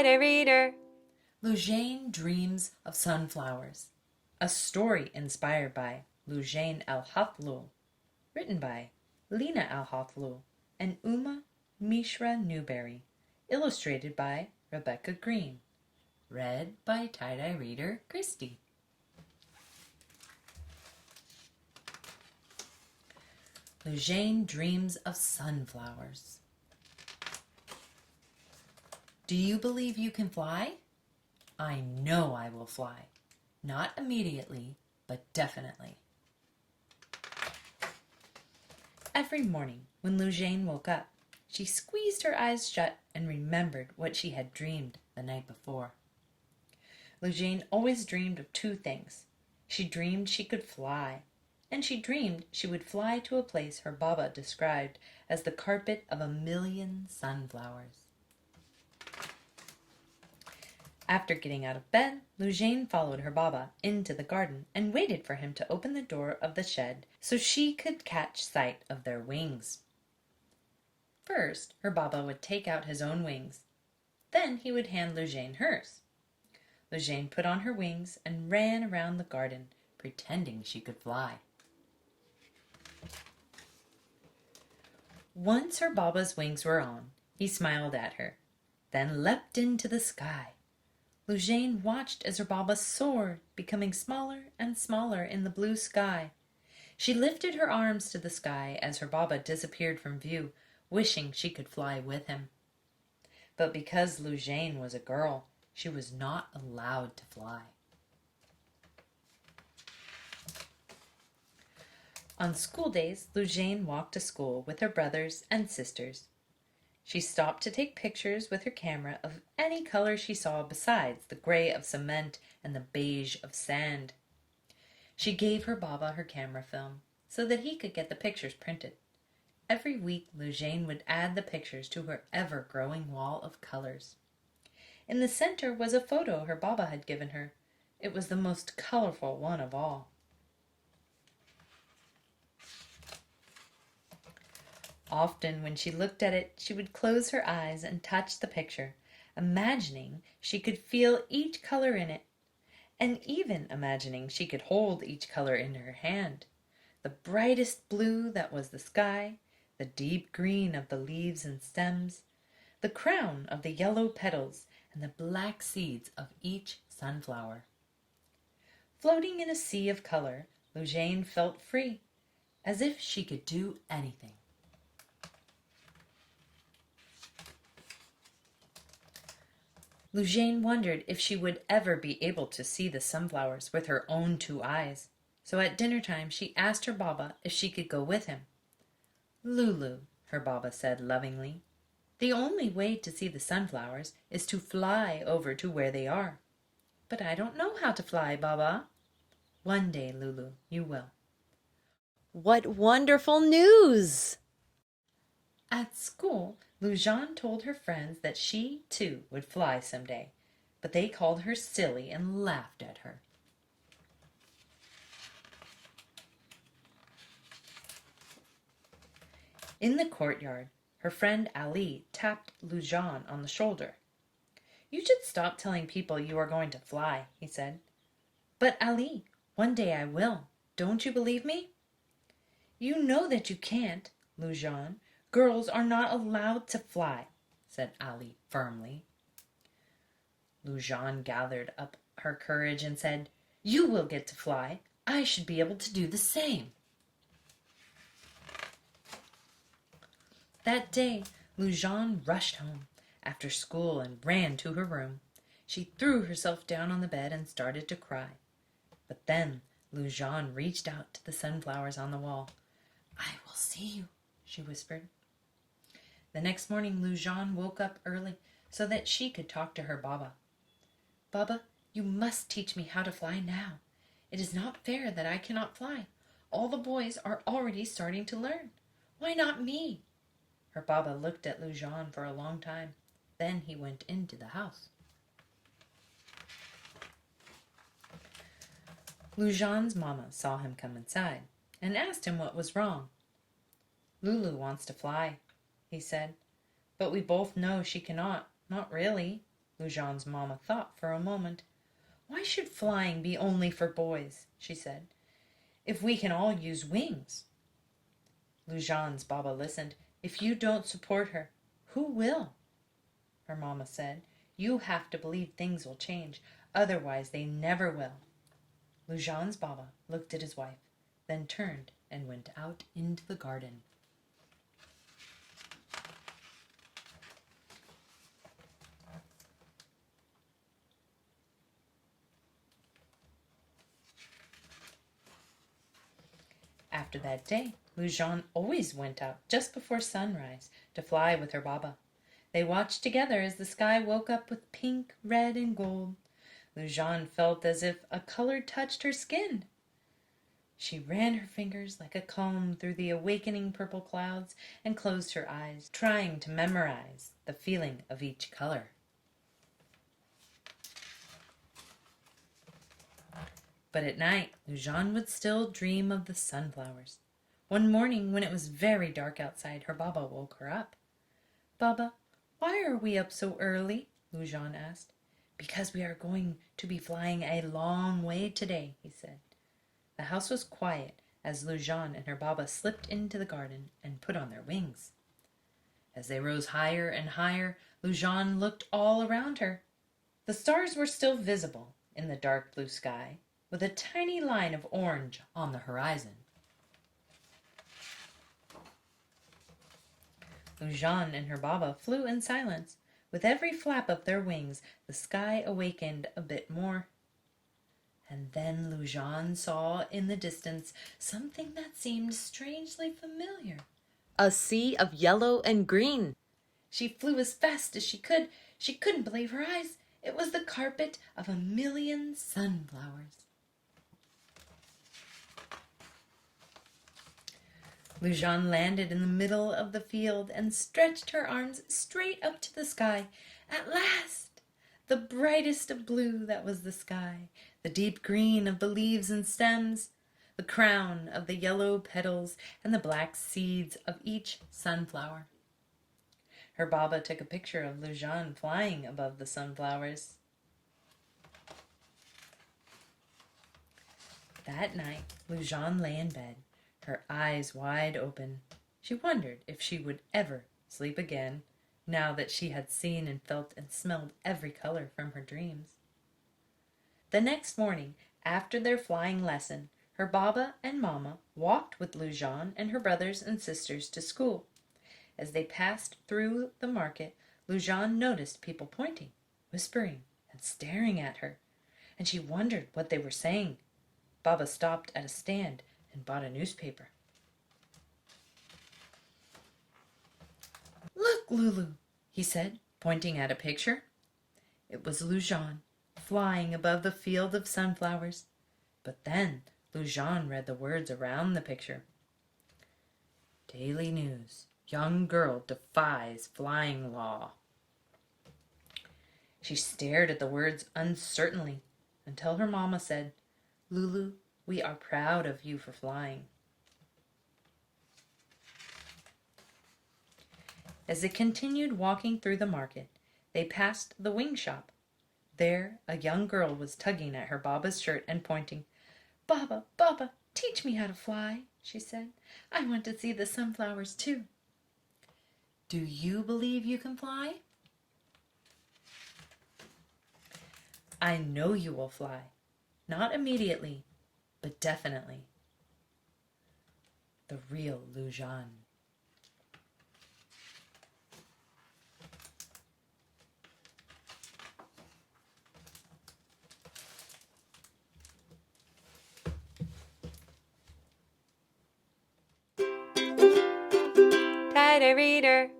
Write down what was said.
tie-dye reader. Loujain dreams of sunflowers. A story inspired by Loujain Alhathloul. Written by Lina Alhathloul and Mishra-Newberry. Illustrated by Rebecca Green. Read by tie-dye reader Kristie. Loujain dreams of sunflowers. Do you believe you can fly? I know I will fly. Not immediately, but definitely. Every morning, when Loujain woke up, she squeezed her eyes shut and remembered what she had dreamed the night before. Loujain always dreamed of two things. She dreamed she could fly, and she dreamed she would fly to a place her Baba described as the carpet of 1,000,000 sunflowers. After getting out of bed, Loujain followed her Baba into the garden and waited for him to open the door of the shed so she could catch sight of their wings. First, her Baba would take out his own wings. Then he would hand Loujain hers. Loujain put on her wings and ran around the garden, pretending she could fly. Once her Baba's wings were on, he smiled at her, then leapt into the sky. Loujain watched as her Baba soared, becoming smaller and smaller in the blue sky. She lifted her arms to the sky as her Baba disappeared from view, wishing she could fly with him. But because Loujain was a girl, she was not allowed to fly. On school days, Loujain walked to school with her brothers and sisters. She stopped to take pictures with her camera of any color she saw besides the gray of cement and the beige of sand. She gave her Baba her camera film so that he could get the pictures printed. Every week, Loujain would add the pictures to her ever-growing wall of colors. In the center was a photo her Baba had given her. It was the most colorful one of all. Often when she looked at it, she would close her eyes and touch the picture, imagining she could feel each color in it, and even imagining she could hold each color in her hand. The brightest blue that was the sky, the deep green of the leaves and stems, the crown of the yellow petals, and the black seeds of each sunflower. Floating in a sea of color, Loujain felt free, as if she could do anything. Loujain wondered if she would ever be able to see the sunflowers with her own two eyes, so at dinner time she asked her Baba if she could go with him. "Lulu," her Baba said lovingly, "the only way to see the sunflowers is to fly over to where they are." "But I don't know how to fly, Baba." "One day, Lulu, you will." What wonderful news! At school, Loujain told her friends that she, too, would fly someday, but they called her silly and laughed at her. In the courtyard, her friend Ali tapped Loujain on the shoulder. "You should stop telling people you are going to fly," he said. "But Ali, one day I will. Don't you believe me?" "You know that you can't, Loujain. Girls are not allowed to fly," said Ali firmly. Loujain gathered up her courage and said, "You will get to fly. I should be able to do the same." That day, Loujain rushed home after school and ran to her room. She threw herself down on the bed and started to cry. But then Loujain reached out to the sunflowers on the wall. "I will see you," she whispered. The next morning, Loujain woke up early so that she could talk to her Baba. "Baba, you must teach me how to fly now. It is not fair that I cannot fly. All the boys are already starting to learn. Why not me?" Her Baba looked at Loujain for a long time. Then he went into the house. Loujain's mama saw him come inside and asked him what was wrong. "Lulu wants to fly," he said, "but we both know she cannot. Not really." Loujain's mamma thought for a moment. "Why should flying be only for boys?" she said. "If we can all use wings." Loujain's Baba listened. "If you don't support her, who will?" Her mamma said. "You have to believe things will change, otherwise they never will." Loujain's Baba looked at his wife, then turned and went out into the garden. After that day, Loujain always went out just before sunrise to fly with her Baba. They watched together as the sky woke up with pink, red, and gold. Loujain felt as if a color touched her skin. She ran her fingers like a comb through the awakening purple clouds and closed her eyes, trying to memorize the feeling of each color. But at night, Loujain would still dream of the sunflowers. One morning, when it was very dark outside, her Baba woke her up. "Baba, why are we up so early?" Loujain asked. "Because we are going to be flying a long way today," he said. The house was quiet as Loujain and her Baba slipped into the garden and put on their wings. As they rose higher and higher, Loujain looked all around her. The stars were still visible in the dark blue sky, with a tiny line of orange on the horizon. Loujain and her Baba flew in silence. With every flap of their wings, the sky awakened a bit more. And then Loujain saw in the distance something that seemed strangely familiar. A sea of yellow and green. She flew as fast as she could. She couldn't believe her eyes. It was the carpet of 1,000,000 sunflowers. Loujain landed in the middle of the field and stretched her arms straight up to the sky. At last! The brightest of blue that was the sky, the deep green of the leaves and stems, the crown of the yellow petals, and the black seeds of each sunflower. Her Baba took a picture of Loujain flying above the sunflowers. That night, Loujain lay in bed, her eyes wide open. She wondered if she would ever sleep again, now that she had seen and felt and smelled every color from her dreams. The next morning, after their flying lesson, her Baba and Mamma walked with Loujain and her brothers and sisters to school. As they passed through the market, Loujain noticed people pointing, whispering, and staring at her, and she wondered what they were saying. Baba stopped at a stand and bought a newspaper. "Look, Lulu," he said, pointing at a picture. It was Loujain, flying above the field of sunflowers. But then Loujain read the words around the picture. "Daily news. Young girl defies flying law." She stared at the words uncertainly until her Mama said, "Lulu, we are proud of you for flying." As they continued walking through the market, they passed the wing shop. There a young girl was tugging at her Baba's shirt and pointing. "Baba, Baba, teach me how to fly," she said. "I want to see the sunflowers too." "Do you believe you can fly?" "I know you will fly. Not immediately, but definitely." The real Loujain. Tighter reader.